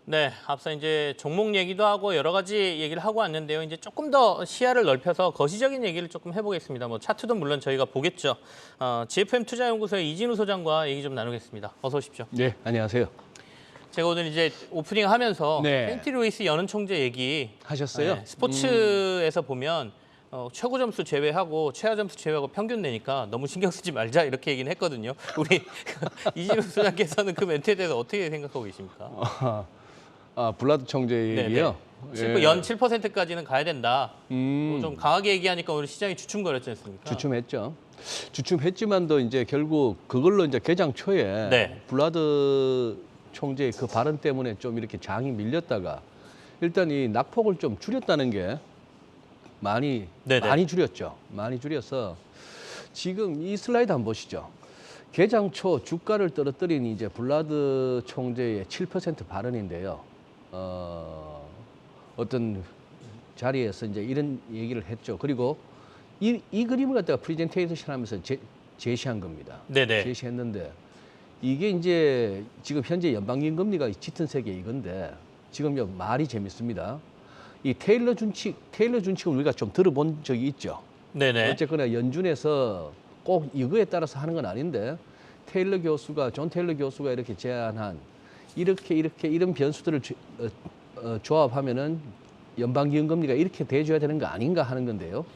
네, 앞서 이제 종목 얘기도 하고 여러 가지 얘기를 하고 왔는데요. 이제 조금 더 시야를 넓혀서 거시적인 얘기를 조금 해보겠습니다. 뭐 차트도 물론 저희가 보겠죠. GFM 투자연구소의 이진우 소장과 얘기 좀 나누겠습니다. 어서 오십시오. 네, 안녕하세요. 제가 오늘 이제 오프닝 하면서 네. 센트 루이스 여는 총재 얘기 하셨어요? 네, 스포츠에서 보면 최고 점수 제외하고 최하 점수 제외하고 평균 내니까 너무 신경 쓰지 말자 이렇게 얘기는 했거든요. 우리 이진우 소장께서는 그 멘트에 대해서 어떻게 생각하고 계십니까? 블라드 총재 얘기요? 연 7%까지는 가야 된다. 좀 강하게 얘기하니까 오늘 시장이 주춤거렸지 않습니까? 주춤했죠. 주춤했지만도 이제 결국 그걸로 이제 개장 초에 네. 블라드 총재의 그 발언 때문에 좀 이렇게 장이 밀렸다가 일단 이 낙폭을 좀 줄였다는 게 많이 줄였죠. 많이 줄여서 지금 이 슬라이드 한번 보시죠. 개장 초 주가를 떨어뜨린 이제 블라드 총재의 7% 발언인데요. 어떤 자리에서 이제 이런 얘기를 했죠. 그리고 이 그림을 갖다가 프레젠테이션 하면서 제시한 겁니다. 네네. 제시했는데 이게 이제 지금 현재 연방기금리가 짙은 세계 이건데 지금 말이 재밌습니다. 이 테일러 준칙을 우리가 좀 들어본 적이 있죠. 네네. 어쨌거나 연준에서 꼭 이거에 따라서 하는 건 아닌데 존 테일러 교수가 이렇게 제안한 이런 변수들을 조합하면은 연방기금리가 이렇게 돼줘야 되는 거 아닌가 하는 건데요.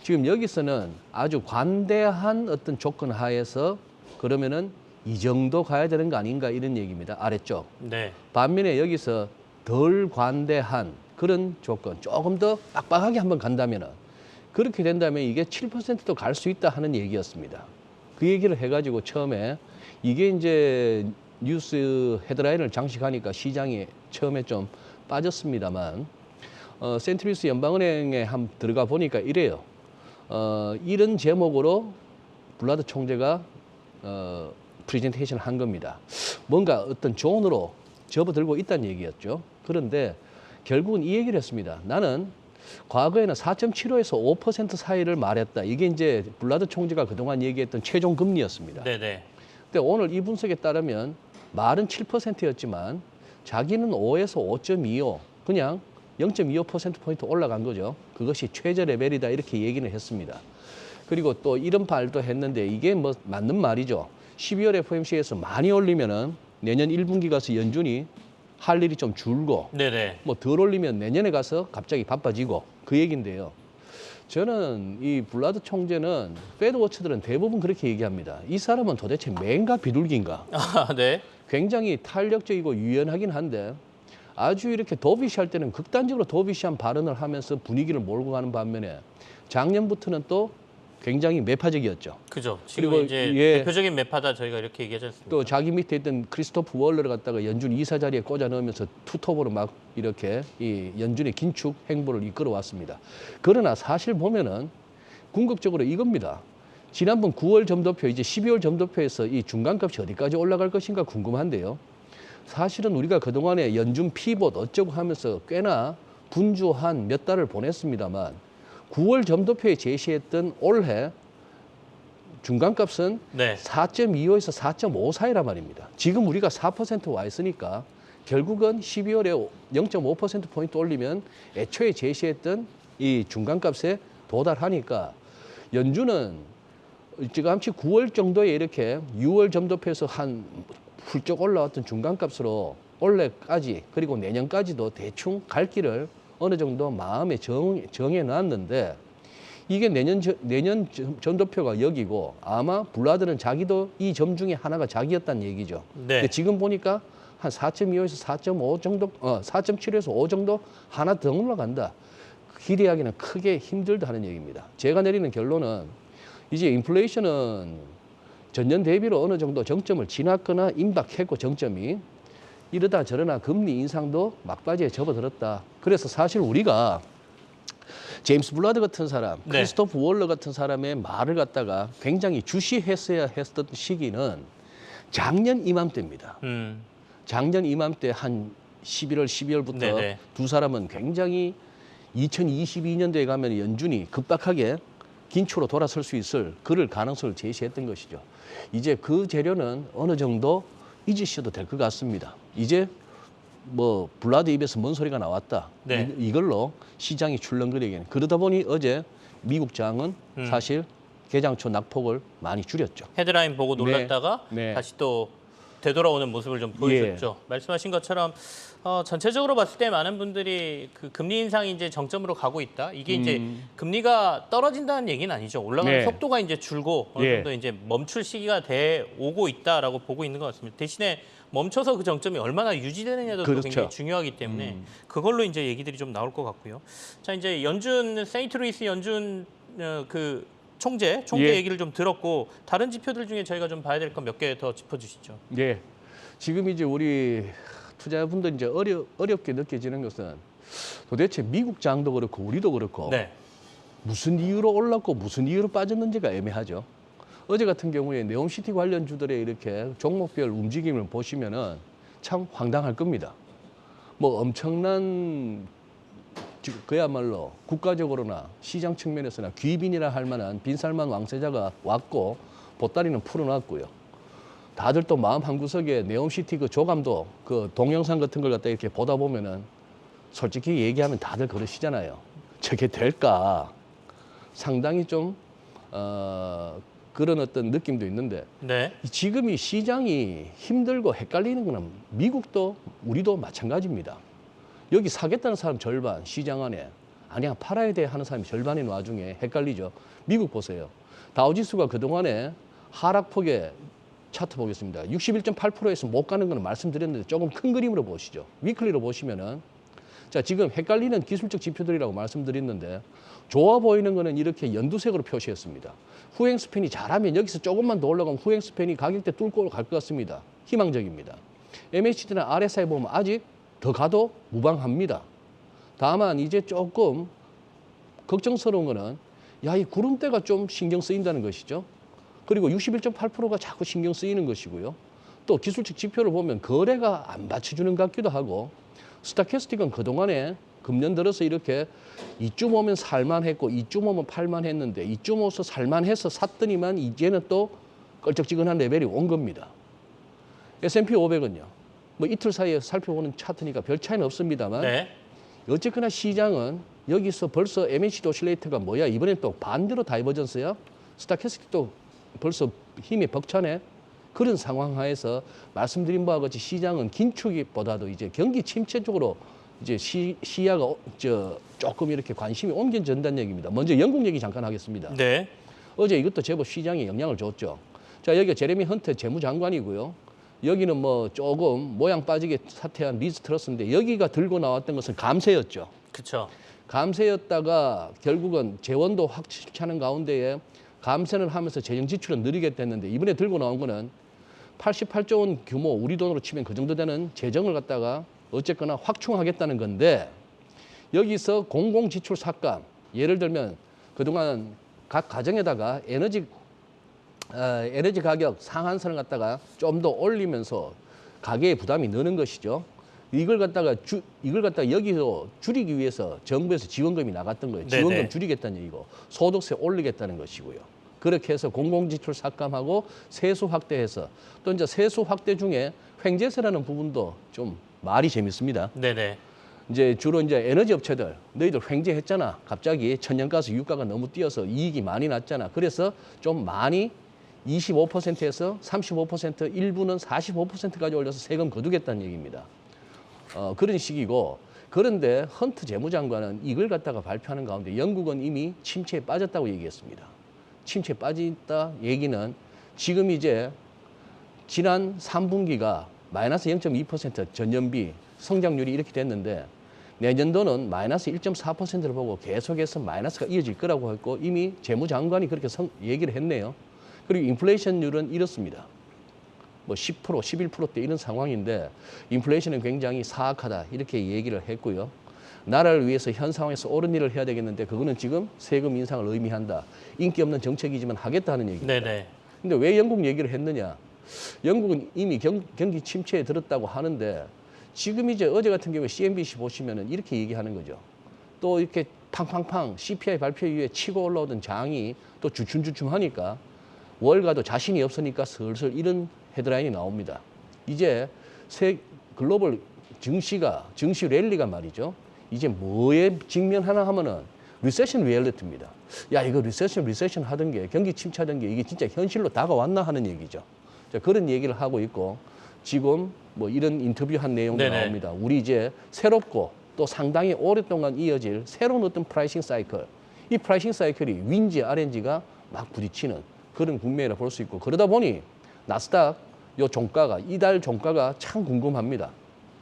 지금 여기서는 아주 관대한 어떤 조건 하에서 그러면은 이 정도 가야 되는 거 아닌가 이런 얘기입니다. 아래쪽. 네. 반면에 여기서 덜 관대한 그런 조건, 조금 더 빡빡하게 한번 간다면은 그렇게 된다면 이게 7%도 갈 수 있다 하는 얘기였습니다. 그 얘기를 해가지고 처음에 이게 이제 뉴스 헤드라인을 장식하니까 시장이 처음에 좀 빠졌습니다만 센트 루이스 연방은행에 한번 들어가 보니까 이래요. 이런 제목으로 블라드 총재가 프레젠테이션을 한 겁니다. 뭔가 어떤 존으로 접어들고 있다는 얘기였죠. 그런데 결국은 이 얘기를 했습니다. 나는 과거에는 4.75에서 5% 사이를 말했다. 이게 이제 블라드 총재가 그동안 얘기했던 최종 금리였습니다. 네네. 근데 오늘 이 분석에 따르면 말은 7%였지만 자기는 5에서 5.25 그냥 0.25%포인트 올라간 거죠. 그것이 최저 레벨이다 이렇게 얘기는 했습니다. 그리고 또 이런 말도 했는데 이게 뭐 맞는 말이죠. 12월 FOMC에서 많이 올리면은 내년 1분기 가서 연준이 할 일이 좀 줄고 네네. 뭐 덜 올리면 내년에 가서 갑자기 바빠지고 그 얘기인데요. 저는 이 블라드 총재는 패드워처들은 대부분 그렇게 얘기합니다. 이 사람은 도대체 매인가 비둘기인가? 네. 굉장히 탄력적이고 유연하긴 한데 아주 이렇게 도비시할 때는 극단적으로 도비시한 발언을 하면서 분위기를 몰고 가는 반면에 작년부터는 또 굉장히 매파적이었죠. 그죠. 지금 그리고 이제 예. 대표적인 매파다 저희가 이렇게 얘기하지 않습니까? 또 자기 밑에 있던 크리스토프 월러를 갖다가 연준 이사 자리에 꽂아 넣으면서 투톱으로 막 이렇게 이 연준의 긴축 행보를 이끌어 왔습니다. 그러나 사실 보면은 궁극적으로 이겁니다. 지난번 9월 점도표 이제 12월 점도표에서 이 중간값이 어디까지 올라갈 것인가 궁금한데요. 사실은 우리가 그동안에 연준 피봇 어쩌고 하면서 꽤나 분주한 몇 달을 보냈습니다만 9월 점도표에 제시했던 올해 중간값은 네. 4.25에서 4.5 사이란 말입니다. 지금 우리가 4%와 있으니까 결국은 12월에 0.5%포인트 올리면 애초에 제시했던 이 중간값에 도달하니까 연준은 일찌감치 9월 정도에 이렇게 6월 점도표에서 한 훌쩍 올라왔던 중간값으로 올해까지 그리고 내년까지도 대충 갈 길을 어느 정도 마음에 정해놨는데 이게 내년 점도표가 여기고 아마 블라드는 자기도 이 점 중에 하나가 자기였다는 얘기죠. 네. 근데 지금 보니까 한 4.25에서 4.5 정도, 4.7에서 5 정도 하나 더 올라간다. 기대하기는 크게 힘들다는 얘기입니다. 제가 내리는 결론은 이제 인플레이션은 전년 대비로 어느 정도 정점을 지났거나 임박했고 정점이 이러다 저러나 금리 인상도 막바지에 접어들었다. 그래서 사실 우리가 제임스 블라드 같은 사람, 네. 크리스토프 월러 같은 사람의 말을 갖다가 굉장히 주시했어야 했던 시기는 작년 이맘때입니다. 작년 이맘때 한 11월, 12월부터 네네. 두 사람은 굉장히 2022년도에 가면 연준이 급박하게 긴초로 돌아설 수 있을 그럴 가능성을 제시했던 것이죠. 이제 그 재료는 어느 정도 잊으셔도 될 것 같습니다. 이제 뭐 블라드 입에서 뭔 소리가 나왔다. 네. 이걸로 시장이 출렁거리게. 그러다 보니 어제 미국 장은 사실 개장초 낙폭을 많이 줄였죠. 헤드라인 보고 놀랐다가 네. 다시 또 되돌아오는 모습을 좀 보여줬죠. 말씀하신 것처럼 전체적으로 봤을 때 많은 분들이 그 금리 인상이 이제 정점으로 가고 있다. 이게 이제 금리가 떨어진다는 얘기는 아니죠. 올라가는 네. 속도가 이제 줄고 어느 예. 정도 이제 멈출 시기가 돼 오고 있다라고 보고 있는 것 같습니다. 대신에 멈춰서 그 정점이 얼마나 유지되느냐도 또 그렇죠. 굉장히 중요하기 때문에 그걸로 이제 얘기들이 좀 나올 것 같고요. 자, 이제 연준 세인트루이스 연준 그 총재 예. 얘기를 좀 들었고 다른 지표들 중에 저희가 좀 봐야 될 건 몇 개 더 짚어주시죠. 예. 지금 이제 우리 투자분들 이제 어렵게 느껴지는 것은 도대체 미국 장도 그렇고 우리도 그렇고 네. 무슨 이유로 올랐고 무슨 이유로 빠졌는지가 애매하죠. 어제 같은 경우에 네옴시티 관련 주들의 이렇게 종목별 움직임을 보시면은 참 황당할 겁니다. 뭐 엄청난 그야말로 국가적으로나 시장 측면에서나 귀빈이라 할 만한 빈살만 왕세자가 왔고 보따리는 풀어놨고요. 다들 또 마음 한구석에 네옴시티 그 조감도 그 동영상 같은 걸 갖다 이렇게 보다 보면은 솔직히 얘기하면 다들 그러시잖아요. 저게 될까? 상당히 좀 그런 어떤 느낌도 있는데 네. 지금 이 시장이 힘들고 헷갈리는 거는 미국도 우리도 마찬가지입니다. 여기 사겠다는 사람 절반 시장 안에 아니야 팔아야 돼 하는 사람이 절반인 와중에 헷갈리죠. 미국 보세요. 다우지수가 그동안에 하락폭의 차트 보겠습니다. 61.8%에서 못 가는 거는 말씀드렸는데 조금 큰 그림으로 보시죠. 위클리로 보시면은 자 지금 헷갈리는 기술적 지표들이라고 말씀드렸는데 좋아 보이는 거는 이렇게 연두색으로 표시했습니다. 후행 스팬이 잘하면 여기서 조금만 더 올라가면 후행 스팬이 가격대 뚫고 갈 것 같습니다. 희망적입니다. MACD나 RSI 보면 아직 더 가도 무방합니다. 다만 이제 조금 걱정스러운 거는 야, 이 구름대가 좀 신경 쓰인다는 것이죠. 그리고 61.8%가 자꾸 신경 쓰이는 것이고요. 또 기술적 지표를 보면 거래가 안 받쳐주는 것 같기도 하고 스타캐스틱은 그동안에 금년 들어서 이렇게 이쯤 오면 살만했고 이쯤 오면 팔만했는데 이쯤 오서 살만해서 샀더니만 이제는 또 껄쩍지근한 레벨이 온 겁니다. S&P 500은요. 뭐 이틀 사이에 살펴보는 차트니까 별 차이는 없습니다만 네. 어쨌거나 시장은 여기서 벌써 MACD 오실레이터가 뭐야? 이번엔 또 반대로 다이버전스야? 스타캐스틱도 벌써 힘이 벅차네? 그런 상황 하에서 말씀드린 바와 같이 시장은 긴축보다도 이제 경기 침체 쪽으로 이제 시야가 조금 이렇게 관심이 옮겨진다는 얘기입니다. 먼저 영국 얘기 잠깐 하겠습니다. 네. 어제 이것도 제법 시장에 영향을 줬죠. 자, 여기가 제레미 헌트 재무장관이고요. 여기는 뭐 조금 모양 빠지게 사퇴한 리즈 트러스인데 여기가 들고 나왔던 것은 감세였죠. 그렇죠. 감세였다가 결국은 재원도 확 차는 가운데에 감세를 하면서 재정 지출은 느리게 됐는데 이번에 들고 나온 거는 88조 원 규모 우리 돈으로 치면 그 정도 되는 재정을 갖다가 어쨌거나 확충하겠다는 건데 여기서 공공지출 삭감 예를 들면 그동안 각 가정에다가 에너지 가격 상한선을 갖다가 좀 더 올리면서 가계의 부담이 느는 것이죠. 이걸 갖다가 여기서 줄이기 위해서 정부에서 지원금이 나갔던 거예요. 지원금 네네. 줄이겠다는 얘기고 소득세 올리겠다는 것이고요. 그렇게 해서 공공지출 삭감하고 세수 확대해서 또 이제 세수 확대 중에 횡재세라는 부분도 좀 말이 재밌습니다. 네네. 이제 주로 이제 에너지 업체들 너희들 횡재했잖아. 갑자기 천연가스 유가가 너무 뛰어서 이익이 많이 났잖아. 그래서 좀 많이 25%에서 35% 일부는 45%까지 올려서 세금 거두겠다는 얘기입니다. 그런 식이고 그런데 헌트 재무장관은 이걸 갖다가 발표하는 가운데 영국은 이미 침체에 빠졌다고 얘기했습니다. 침체에 빠졌다 얘기는 지금 이제 지난 3분기가 마이너스 0.2% 전년비 성장률이 이렇게 됐는데 내년도는 마이너스 1.4%를 보고 계속해서 마이너스가 이어질 거라고 했고 이미 재무장관이 그렇게 얘기를 했네요. 그리고 인플레이션율은 이렇습니다. 뭐 10%, 11%대 이런 상황인데 인플레이션은 굉장히 사악하다 이렇게 얘기를 했고요. 나라를 위해서 현 상황에서 옳은 일을 해야 되겠는데 그거는 지금 세금 인상을 의미한다. 인기 없는 정책이지만 하겠다는 얘기입니다. 네네. 근데 왜 영국 얘기를 했느냐? 영국은 이미 경기 침체에 들었다고 하는데 지금 이제 어제 같은 경우에 CNBC 보시면은 이렇게 얘기하는 거죠. 또 이렇게 팡팡팡 CPI 발표 이후에 치고 올라오던 장이 또 주춤주춤하니까 월가도 자신이 없으니까 슬슬 이런 헤드라인이 나옵니다. 이제 글로벌 증시 랠리가 말이죠. 이제 뭐에 직면하나 하면은 리세션 리얼리티입니다. 야, 이거 리세션 하던 게 경기 침체하던 게 이게 진짜 현실로 다가왔나 하는 얘기죠. 자, 그런 얘기를 하고 있고 지금 뭐 이런 인터뷰한 내용도 네네. 나옵니다. 우리 이제 새롭고 또 상당히 오랫동안 이어질 새로운 어떤 프라이싱 사이클. 이 프라이싱 사이클이 윈지, RNG가 막 부딪히는 그런 국면이라 볼 수 있고 그러다 보니 나스닥 요 종가가 이달 종가가 참 궁금합니다.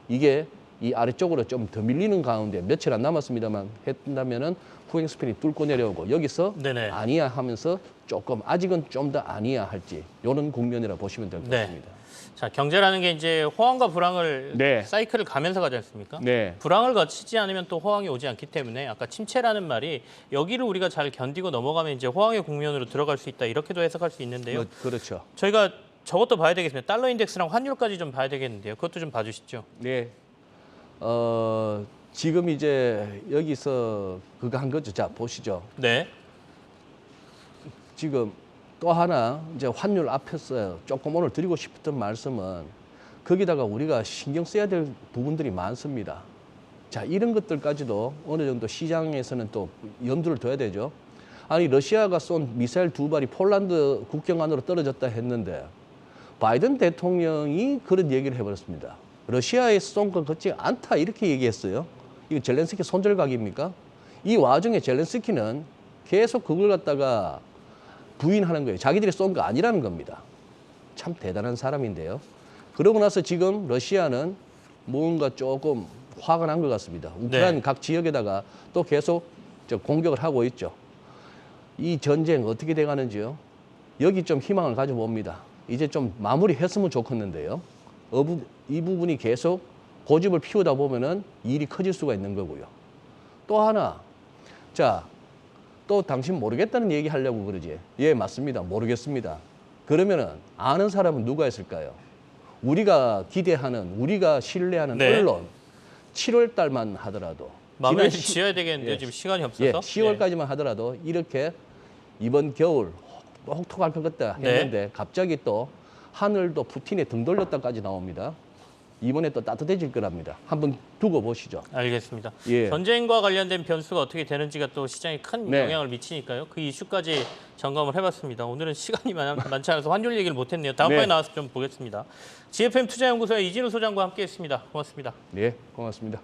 이게 이 아래쪽으로 좀 더 밀리는 가운데 며칠 안 남았습니다만 했다면은 후행 스핀이 뚫고 내려오고 여기서 네네. 아니야 하면서 조금 아직은 좀 더 아니야 할지 이런 국면이라 보시면 될 것 네. 같습니다. 자, 경제라는 게 이제 호황과 불황을 네. 사이클을 가면서 가지 않습니까? 네. 불황을 거치지 않으면 또 호황이 오지 않기 때문에 아까 침체라는 말이 여기를 우리가 잘 견디고 넘어가면 이제 호황의 국면으로 들어갈 수 있다 이렇게도 해석할 수 있는데요. 그렇죠. 저희가 저것도 봐야 되겠습니다. 달러 인덱스랑 환율까지 좀 봐야 되겠는데요. 그것도 좀 봐주시죠. 네. 지금 이제 여기서 그거 한 거죠. 자, 보시죠. 네. 지금 또 하나 이제 환율 앞에서 조금 오늘 드리고 싶었던 말씀은 거기다가 우리가 신경 써야 될 부분들이 많습니다. 자, 이런 것들까지도 어느 정도 시장에서는 또 염두를 둬야 되죠. 아니, 러시아가 쏜 미사일 2발이 폴란드 국경 안으로 떨어졌다 했는데 바이든 대통령이 그런 얘기를 해버렸습니다. 러시아에서 쏜 건 같지 않다 이렇게 얘기했어요. 이거 젤렌스키 손절각입니까? 이 와중에 젤렌스키는 계속 그걸 갖다가 부인하는 거예요. 자기들이 쏜 거 아니라는 겁니다. 참 대단한 사람인데요. 그러고 나서 지금 러시아는 뭔가 조금 화가 난 것 같습니다. 우크라이나 네. 각 지역에다가 또 계속 공격을 하고 있죠. 이 전쟁 어떻게 돼가는지요? 여기 좀 희망을 가져봅니다. 이제 좀 마무리했으면 좋겠는데요. 이 부분이 계속 고집을 피우다 보면은 일이 커질 수가 있는 거고요. 또 하나, 자, 또 당신 모르겠다는 얘기 하려고 그러지. 예, 맞습니다. 모르겠습니다. 그러면은 아는 사람은 누가 있을까요? 우리가 기대하는, 우리가 신뢰하는 네. 언론. 7월 달만 하더라도 마무리 지난 지어야 되겠는데요. 예. 지금 시간이 없어서. 예, 10월까지만 하더라도 이렇게 이번 겨울 혹독할 것 같다 했는데 갑자기 또 하늘도 푸틴에 등 돌렸다까지 나옵니다. 이번에 또 따뜻해질 거랍니다. 한번 두고 보시죠. 알겠습니다. 예. 전쟁과 관련된 변수가 어떻게 되는지가 또 시장에 큰 네. 영향을 미치니까요. 그 이슈까지 점검을 해봤습니다. 오늘은 시간이 많지 않아서 환율 얘기를 못했네요. 다음번에 네. 나와서 좀 보겠습니다. GFM 투자연구소의 이진우 소장과 함께했습니다. 고맙습니다. 네, 고맙습니다.